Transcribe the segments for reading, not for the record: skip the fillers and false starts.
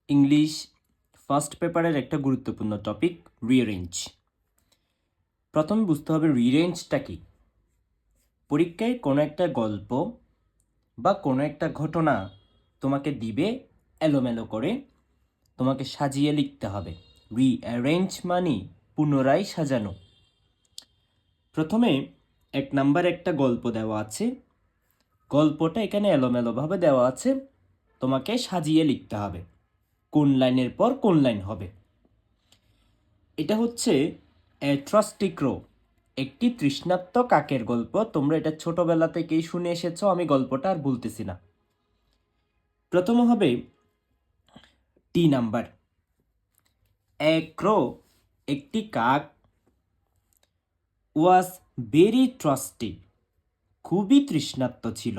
English first পেপারের একটা গুরুত্বপূর্ণ টপিক রিঅ্যারেঞ্জ। প্রথমে বুঝতে হবে রিঅ্যারেঞ্জটা কি। পরীক্ষায় কোনো একটা গল্প বা কোনো একটা ঘটনা তোমাকে দিবে, এলোমেলো করে তোমাকে সাজিয়ে লিখতে হবে। রিঅ্যারেঞ্জ মানে পুনরায় সাজানো। প্রথমে 1 নাম্বার একটা গল্প দেওয়া আছে, গল্পটা এখানে এলোমেলোভাবে দেওয়া আছে, তোমাকে সাজিয়ে লিখতে হবে কোন লাইনের পর কোন লাইন হবে। এটা হচ্ছে এ ট্রাস্টি ক্রো, একটি তৃষ্ণার্ত কাকের গল্প। তোমরা এটা ছোটবেলা থেকেই শুনে এসেছো, আমি গল্পটা আর বলতেছি না। প্রথম হবে টি নাম্বার। এ ক্রো, একটি কাক, ওয়াজ ভেরি ট্রাস্টি, খুবই তৃষ্ণার্ত ছিল,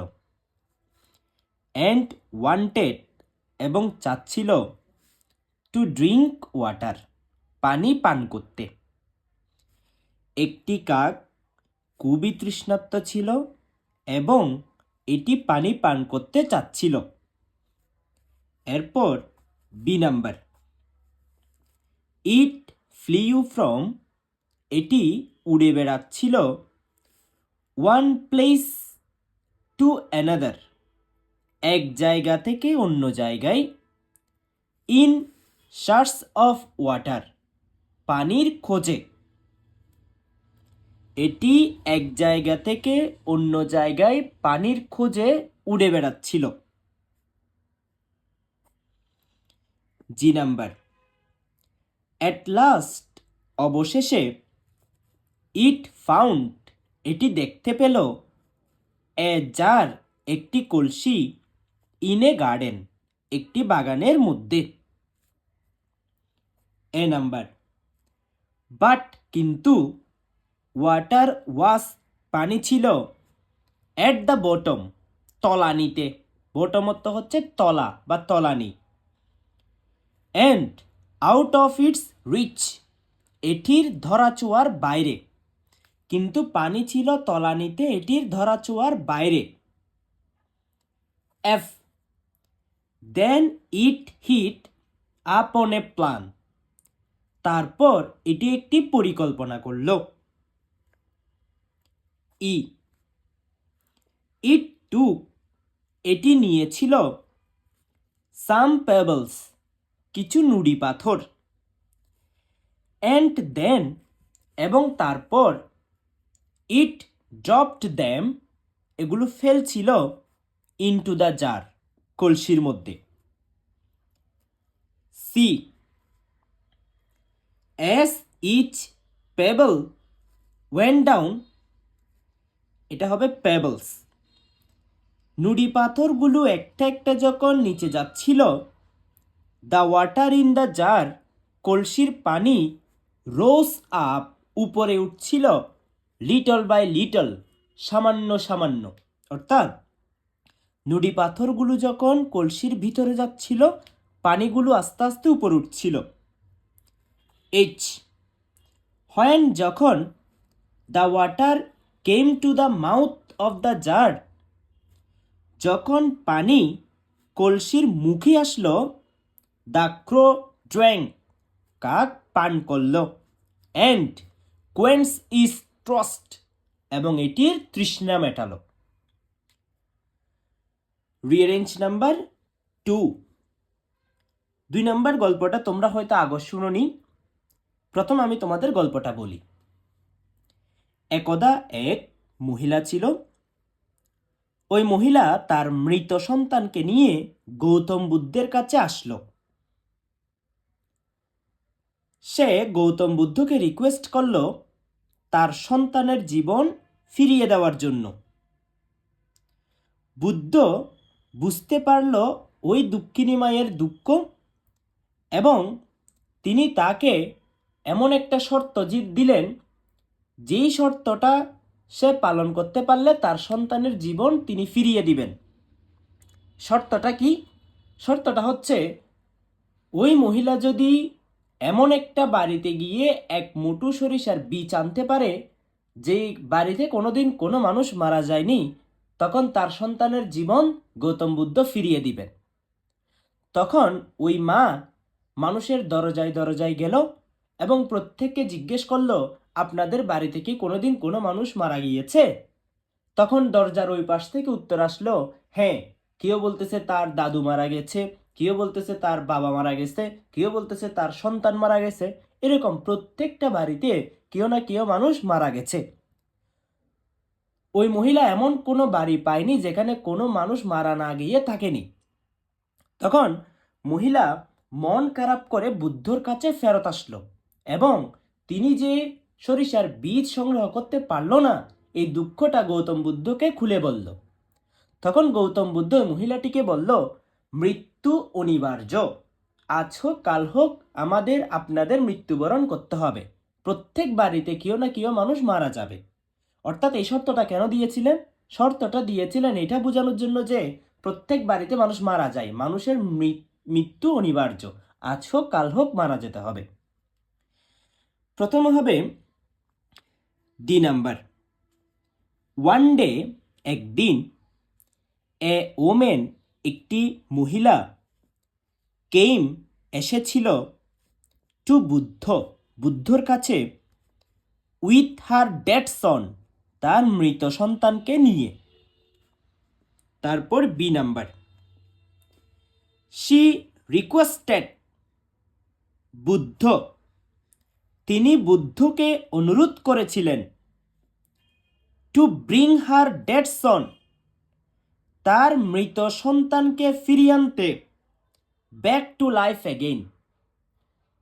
অ্যান্ড ওয়ান্টেড, এবং চাচ্ছিল, টু ড্রিঙ্ক ওয়াটার, পানি পান করতে। একটি কাক খুবই তৃষ্ণার্ত ছিল এবং এটি পানি পান করতে চাচ্ছিল। এরপর B number. It flew from, এটি উড়ে বেড়াচ্ছিল, ওয়ান প্লেস টু অ্যানাদার, এক জায়গা থেকে অন্য জায়গায়, ইন সার্চ অফ ওয়াটার, পানির খোঁজে। এটি এক জায়গা থেকে অন্য জায়গায় পানির খোঁজে উড়ে বেড়াচ্ছিল। G number. অ্যাট লাস্ট, অবশেষে, ইট ফাউন্ড, এটি দেখতে পেল, এ জার, একটি কলসি, ইন এ গার্ডেন, একটি বাগানের মধ্যে। A number. বাট, কিন্তু, ওয়াটার ওয়াস, পানি ছিল, অ্যাট দ্য বটম, তলানিতে। বটম অর্থ হচ্ছে তলা বা তলানি। And out of its reach, এটির ধরাছোঁয়ার বাইরে। কিন্তু পানি ছিল তলানিতে, এটির ধরাছোঁয়ার বাইরে। এফ। দেন ইট হিট আপন এ প্ল্যান, তারপর এটি একটি পরিকল্পনা করল। ই। ইট টুক, এটি নিয়েছিল, সাম পেবলস, কিছু নুড়ি পাথর, অ্যান্ড দেন, এবং তারপর, ইট ড্রপড দ্যাম, এগুলো ফেলছিল, ইনটু দ্য জার, কলসির মধ্যে। C. As each pebble went down, এটা হবে পেবলস। নুড়ি পাথরগুলো একটা একটা যখন নিচে যাচ্ছিল, the water in the jar, কলসির পানি, রোজ আপ, উপরে উঠছিল, লিটল বাই লিটল, সামান্য সামান্য। অর্থাৎ নুড়ি পাথরগুলো যখন কলসির ভিতরে যাচ্ছিল, পানিগুলো আস্তে আস্তে উপরে উঠছিল। এইচ। হোয়েন, যখন, the water came to the mouth of the jar, যখন পানি কলসির মুখে আসলো, দ্য ক্রো ড্র্যাঙ্ক, কাক পান করল, অ্যান্ড কোয়েন্স ইজ ট্রস্ট, এবং এটির তৃষ্ণা মেটালো। Rearrange number 2। 2 নম্বর গল্পটা তোমরা হয়তো আগে শুনোনি। প্রথম আমি তোমাদের গল্পটা বলি। একদা এক মহিলা ছিল। ওই মহিলা তার মৃত সন্তানকে নিয়ে গৌতম বুদ্ধের কাছে আসলো। সে গৌতম বুদ্ধকে রিকোয়েস্ট করলো তার সন্তানের জীবন ফিরিয়ে দেওয়ার জন্য। বুদ্ধ বুঝতে পারল ওই দুঃখিনী মায়ের দুঃখ, এবং তিনি তাকে এমন একটা শর্ত দিলেন, যেই শর্তটা সে পালন করতে পারলে তার সন্তানের জীবন তিনি ফিরিয়ে দিবেন। শর্তটা কি? শর্তটা হচ্ছে, ওই মহিলা যদি এমন একটা বাড়িতে গিয়ে এক মুঠো সরিষার বীজ আনতে পারে, যে বাড়িতে কোনোদিন কোনো মানুষ মারা যায়নি, তখন তার সন্তানের জীবন গৌতম বুদ্ধ ফিরিয়ে দিবেন। তখন ওই মা মানুষের দরজায় দরজায় গেল এবং প্রত্যেককে জিজ্ঞেস করলো, আপনাদের বাড়িতে কি কোনোদিন কোনো মানুষ মারা গিয়েছে? তখন দরজার ওই পাশ থেকে উত্তর আসলো, হ্যাঁ। কেউ বলতেছে তার দাদু মারা গেছে, কেউ বলতেছে তার বাবা মারা গেছে, কেউ বলতেছে তার সন্তান মারা গেছে। এরকম প্রত্যেকটা বাড়িতে কেউ না কেউ মানুষ মারা গেছে। ওই মহিলা এমন কোনো বাড়ি পায়নি যেখানে কোনো মানুষ মারা না গিয়ে থাকেনি। তখন মহিলা মন খারাপ করে বুদ্ধর কাছে ফেরত আসলো এবং তিনি যে সরিষার বীজ সংগ্রহ করতে পারল না, এই দুঃখটা গৌতম বুদ্ধকে খুলে বলল। তখন গৌতম বুদ্ধ মহিলাটিকে বলল, মৃত্যু অনিবার্য, আজ হোক কাল হোক আমাদের আপনাদের মৃত্যুবরণ করতে হবে। প্রত্যেক বাড়িতে কেউ না কেউ মানুষ মারা যাবে। অর্থাৎ এই শর্তটা কেন দিয়েছিলেন? শর্তটা দিয়েছিলেন এটা বোঝানোর জন্য যে প্রত্যেক বাড়িতে মানুষ মারা যায়, মানুষের মৃত্যু অনিবার্য, আজ হোক কাল হোক মারা যেতে হবে। প্রথম হবে ডি নাম্বার। ওয়ান ডে, একদিন, এ ওমেন, একটি মহিলা, কেম, এসেছিল, টু বুদ্ধ, বুদ্ধর কাছে, উইথ হার ডেড সন, তার মৃত সন্তানকে নিয়ে। তারপর B number. She requested, Buddha, তিনি বুদ্ধকে অনুরোধ করেছিলেন, to bring her dead son, তার মৃত সন্তানকে ফিরিয়ে আনতে, ব্যাক টু লাইফ এগেইন,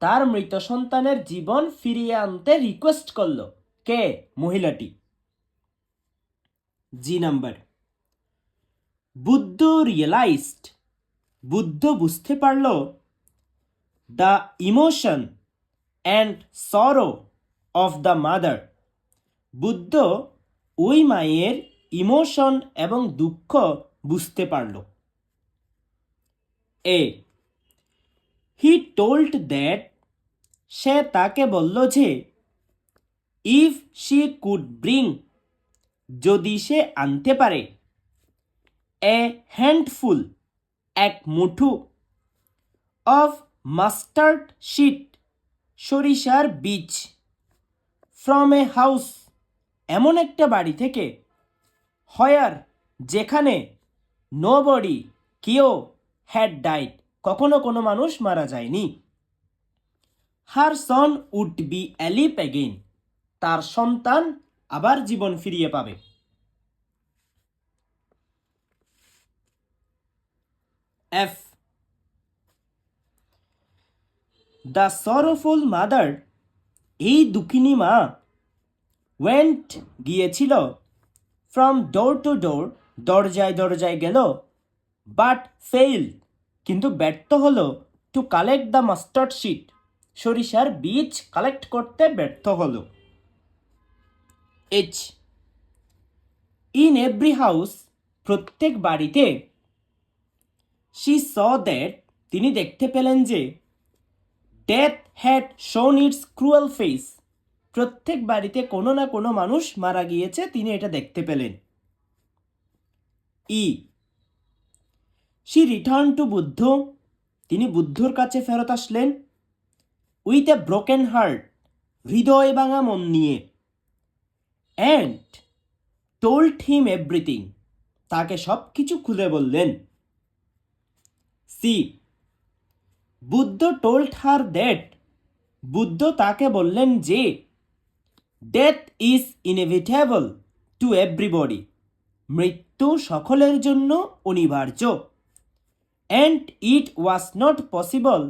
তার মৃত সন্তানের জীবন ফিরিয়ে আনতে রিকোয়েস্ট করল। কে? মহিলাটি। G number. Buddha realised, Buddha বুঝতে পারল, the emotion and sorrow of the mother, Buddha ওই মায়ের ইমোশন এবং দুঃখ বুঝতে পারল। এ, হি টোল্ড দ্যাট, সে তাকে বলল যে, ইফ শি কুড ব্রিং, যদি সে আনতে পারে, এ হ্যান্ডফুল, এক মুঠো, অফ মাস্টার্ড শিট, সরিষার বীজ, ফ্রম এ হাউস, এমন একটা বাড়ি থেকে, হয়ার, যেখানে, নো বডি, কেউ, হ্যাড ডাইড, কখনো কোনো মানুষ মারা যায়নি, হার সন উড বি অ্যালিভ অ্যাগেইন, তার সন্তান আবার জীবন ফিরিয়ে পাবে। এফ, দ্য সরোফুল মাদার, এই দুঃখিনী মা, ওয়েন্ট, গিয়েছিল, ফ্রম ডোর টু ডোর, দরজায় দরজায় গেল, বাট ফেইল, কিন্তু ব্যর্থ হলো, to collect the mustard seed, সরিষার বীজ কালেক্ট করতে ব্যর্থ হলো। এইচ, ইন এভরি হাউস, প্রত্যেক বাড়িতে, শি স দ্যাট, তিনি দেখতে পেলেন যে, ডেথ হ্যাড শোন ইটস ক্রুয়েল ফেস, প্রত্যেক বাড়িতে কোনো না কোনো মানুষ মারা গিয়েছে, তিনি এটা দেখতে পেলেন। ই, শি রিটার্ন টু বুদ্ধ, তিনি বুদ্ধর কাছে ফেরত আসলেন, উইথ এ ব্রোকেন হার্ট, হৃদয় ভাঙা মন নিয়ে, অ্যান্ড টোল্ড হিম এভরিথিং, তাকে সব কিছু খুলে বললেন। C, Buddha told her that, Buddha তাকে বললেন যে, death is inevitable to everybody, মৃত্যু সকলের জন্য অনিবার্য, and it was not possible,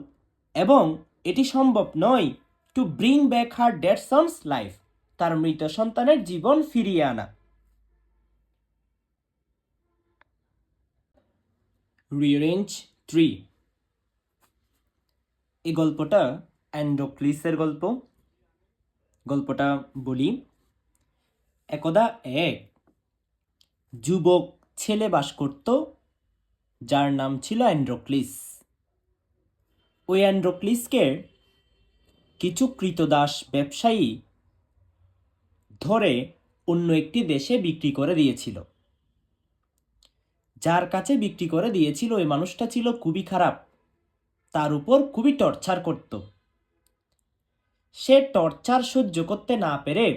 এবং এটি সম্ভব নয়, to bring back her dead son's life, তার মৃত সন্তানের জীবন ফিরিয়ে আনা। রিঅ্যারেঞ্জ ট্রি, এই গল্পটা অ্যান্ড্রোক্লিসের গল্প। গল্পটা বলি। একদা এক যুবক ছেলে বাস করত, যার নাম ছিল অ্যান্ড্রোক্লিস। ওই অ্যান্ড্রোক্লিসকে কিছু কৃতদাস ব্যবসায়ী ধরে অন্য একটি দেশে বিক্রি করে দিয়েছিল। যার কাছে বিক্রি করে দিয়েছিল ওই মানুষটা ছিল খুবই খারাপ, তার উপর খুবই টর্চার করত। সে টর্চার সহ্য করতে না পেরে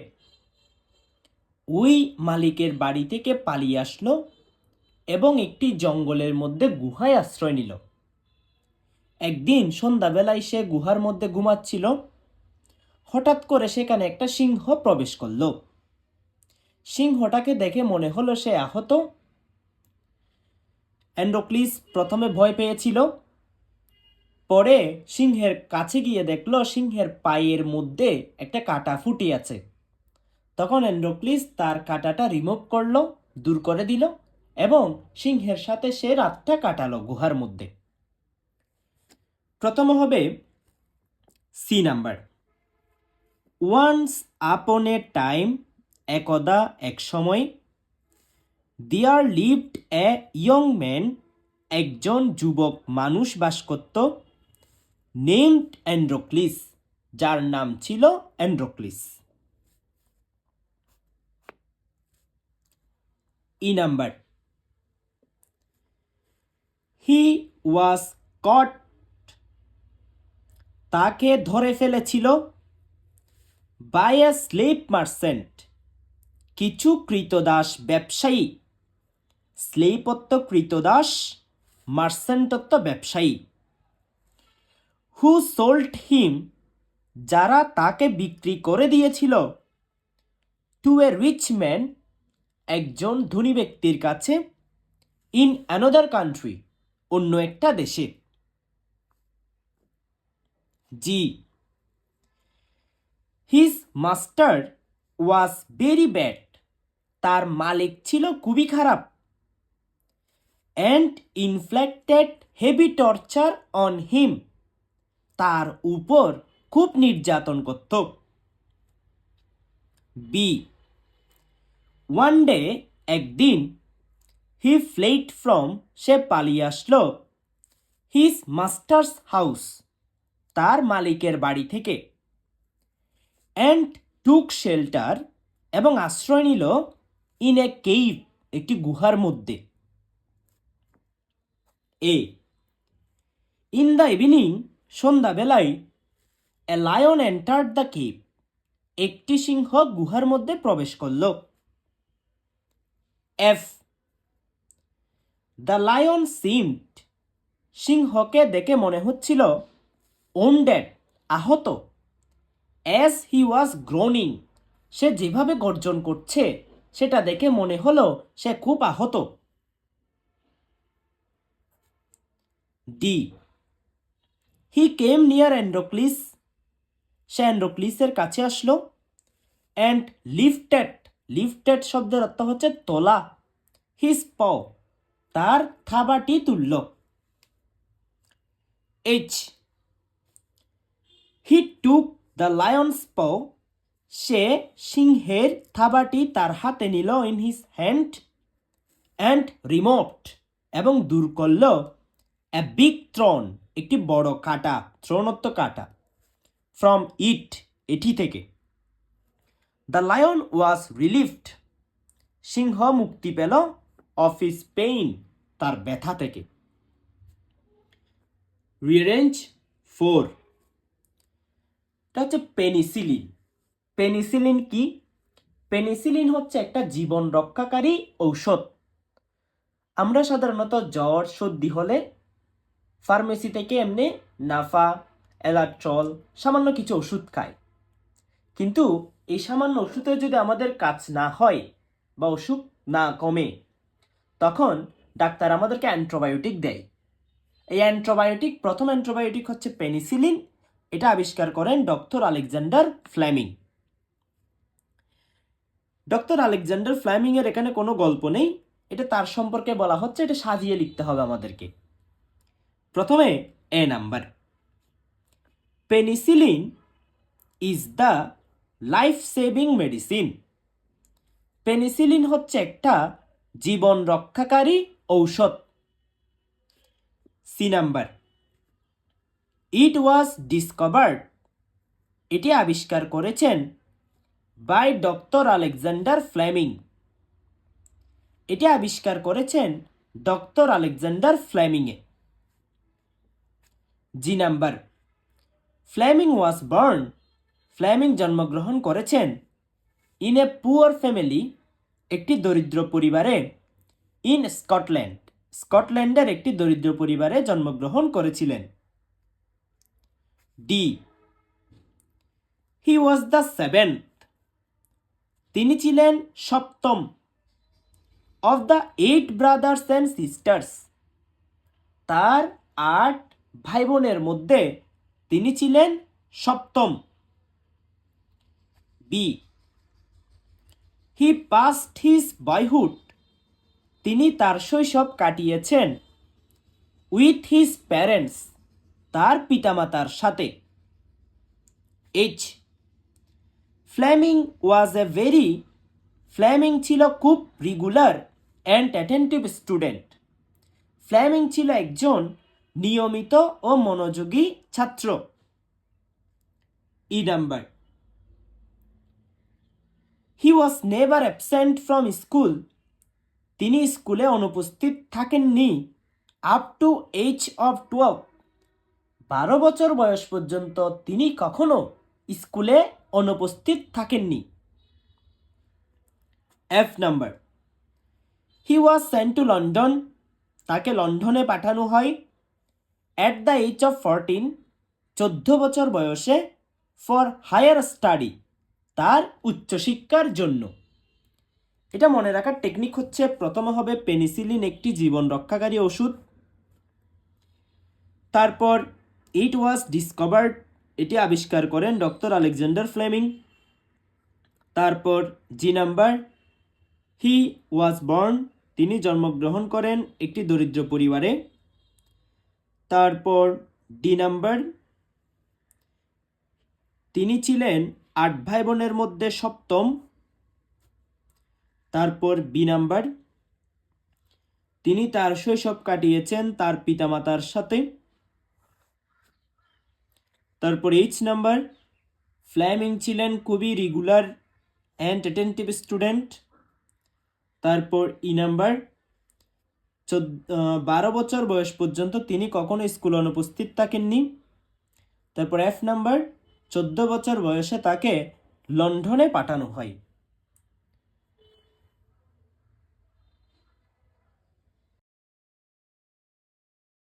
ওই মালিকের বাড়ি থেকে পালিয়ে আসলো এবং একটি জঙ্গলের মধ্যে গুহায় আশ্রয় নিল। একদিন সন্ধ্যাবেলায় সে গুহার মধ্যে ঘুমাচ্ছিল। হঠাৎ করে সেখানে একটা সিংহ প্রবেশ করল। সিংহটাকে দেখে মনে হলো সে আহত। অ্যান্ড্রোক্লিস প্রথমে ভয় পেয়েছিল, পরে সিংহের কাছে গিয়ে দেখল সিংহের পায়ের মধ্যে একটা কাঁটা ফুটে আছে। তখন অ্যান্ড্রোক্লিস তার কাঁটাটা রিমুভ করলো, দূর করে দিল এবং সিংহের সাথে সে রাতটা কাটালো গুহার মধ্যে। প্রথম হবে সি নাম্বার। ওয়ান্স আপন এ টাইম, একদা এক সময়, there lived a young man, একজন যুবক মানুষ বাস করত, নেমড অ্যান্ড্রোক্লিস, যার নাম ছিল অ্যান্ড্রোক্লিস। ই নাম্বার। হি ওয়াজ কট, তাকে ধরে ফেলেছিল, বাই এ স্লেভ মার্চেন্ট, কিছু কৃতদাস ব্যবসায়ী। স্লেভত্ব কৃতদাস, মার্চেন্টত্ব ব্যবসায়ী। হু সোল্ড হিম, যারা তাকে বিক্রি করে দিয়েছিল, টু এ রিচ ম্যান, একজন ধনী ব্যক্তির কাছে, ইন অ্যানাদার কান্ট্রি, অন্য একটা দেশে। G. His master was very bad, তার মালিক ছিল খুবই খারাপ, and inflicted heavy torture on him, তার উপর খুব নির্যাতন করত। বি। ওয়ান ডে, একদিন, হি ফ্লেড ফ্রম, সে পালিয়ে আসলো, হিজ মাস্টার্স হাউস, তার মালিকের বাড়ি থেকে, অ্যান্ড টুক শেল্টার, এবং আশ্রয় নিল, ইন এ কেইভ, একটি গুহার মধ্যে। এ। ইন দ্য ইভিনিং, সন্ধ্যাবেলায়, a lion entered the cave, একটি সিংহ গুহার মধ্যে প্রবেশ করল। এফ। দ্য লায়ন সিমড, সিংহকে দেখে মনে হচ্ছিল, ওন্ডেড, আহত, অ্যাজ হি ওয়াজ গ্রোনিং, সে যেভাবে গর্জন করছে সেটা দেখে মনে হলো সে খুব আহত। ডি। হি কেম নিয়ার অ্যান্ড্রোক্লিস, সে অ্যান্ড্রোক্লিসের কাছে আসলো, অ্যান্ড লিফটেড, লিফটেড শব্দের অর্থ হচ্ছে তোলা, হিজ পাও, তার থাবাটি তুলল। H. He took the Lions পাও, সে সিংহের থাবাটি তার হাতে নিল, in his hand, and removed, এবং দূর করল, এ বিগ থ্রন, একটি বড় কাঁটা, থ্রোনত্ব কাঁটা, ফ্রম ইট, এটি থেকে। দ্য লায়ন ওয়াজ রিলিভড, সিংহ মুক্তি পেল, অফ হিজ পেইন, তার ব্যথা থেকে। রিঅ্যারেঞ্জ 4। এটা হচ্ছে পেনিসিলিন। পেনিসিলিন কি? পেনিসিলিন হচ্ছে একটা জীবন রক্ষাকারী ঔষধ। আমরা সাধারণত জ্বর সর্দি হলে ফার্মেসি থেকে এমনি নাফা, এলাট্রল, সামান্য কিছু ওষুধ খাই। কিন্তু এই সামান্য ওষুধে যদি আমাদের কাজ না হয় বা অসুখ না কমে, তখন ডাক্তার আমাদেরকে অ্যান্টিবায়োটিক দেয়। এই অ্যান্টিবায়োটিক, প্রথম অ্যান্টিবায়োটিক হচ্ছে পেনিসিলিন। এটা আবিষ্কার করেন doctor Alexander Fleming. Doctor Alexander Fleming এর এখানে কোনো গল্প নেই, এটা তার সম্পর্কে বলা হচ্ছে, এটা সাজিয়ে লিখতে হবে আমাদেরকে। প্রথমে A number. Penicillin is the life saving medicine. Penicillin হচ্ছে একটা জীবন রক্ষাকারী ঔষধ। C number. It was discovered, এটি আবিষ্কার করেছেন বাই ডক্টর আলেকজান্ডার ফ্লেমিং। এটি আবিষ্কার করেছেন ডক্টর আলেকজান্ডার ফ্লেমিংয়ে। G number, Fleming was born, Fleming জন্মগ্রহণ করেছেন ইন এ পুয়ার ফ্যামিলি, একটি দরিদ্র পরিবারে, ইন স্কটল্যান্ড, স্কটল্যান্ডের একটি দরিদ্র পরিবারে জন্মগ্রহণ করেছিলেন। D, he was the seventh, তিনি ছিলেন সপ্তম, of the 8 brothers and sisters, তার 8 ভাই বোনের মধ্যে তিনি ছিলেন সপ্তম। বি, হি পাস্ট হিজ বয়হুড, তিনি তার শৈশব কাটিয়েছেন উইথ হিজ প্যারেন্টস, তার পিতামাতার সাথে। H, Fleming was a very, Fleming ছিল খুব regular and attentive student, Fleming ছিল একজন নিয়মিত ও মনোযোগী ছাত্র। E number, he was never absent from school, তিনি স্কুলে অনুপস্থিত থাকেননি আপ টু এজ অফ 12, 12 বছর বয়স পর্যন্ত তিনি কখনো স্কুলে অনুপস্থিত থাকেননি। F number, he was sent to London, তাকে লন্ডনে পাঠানো হয় অ্যাট দ্য এজ অফ 14, 14 বছর বয়সে, ফর হায়ার স্টাডি, তার উচ্চশিক্ষার জন্য। এটা মনে রাখার টেকনিক হচ্ছে, প্রথমে হবে পেনিসিলিন একটি জীবন রক্ষাকারী ওষুধ, তারপর ইট ওয়াজ ডিসকভার্ড, এটি আবিষ্কার করেন ডক্টর আলেকজান্ডার ফ্লেমিং। তারপর G number, he was born, তিনি জন্মগ্রহণ করেন একটি দরিদ্র পরিবারে। তারপর ডি নাম্বার, তিনি ছিলেন 8 ভাই বোনের মধ্যে সপ্তম। তারপর বি নাম্বার, তিনি তার শৈশব কাটিয়েছেন তার পিতামাতার সাথে। তারপর এইচ নাম্বার, ফ্লেমিং ছিলেন খুবই রেগুলার অ্যান্ড অ্যাটেন্টিভ স্টুডেন্ট। তারপর ই নাম্বার, 12 বছর বয়স পর্যন্ত তিনি কখনো স্কুলে অনুপস্থিত থাকেননি। তারপর এফ নাম্বার, 14 বছর বয়সে তাকে লন্ডনে পাঠানো হয়।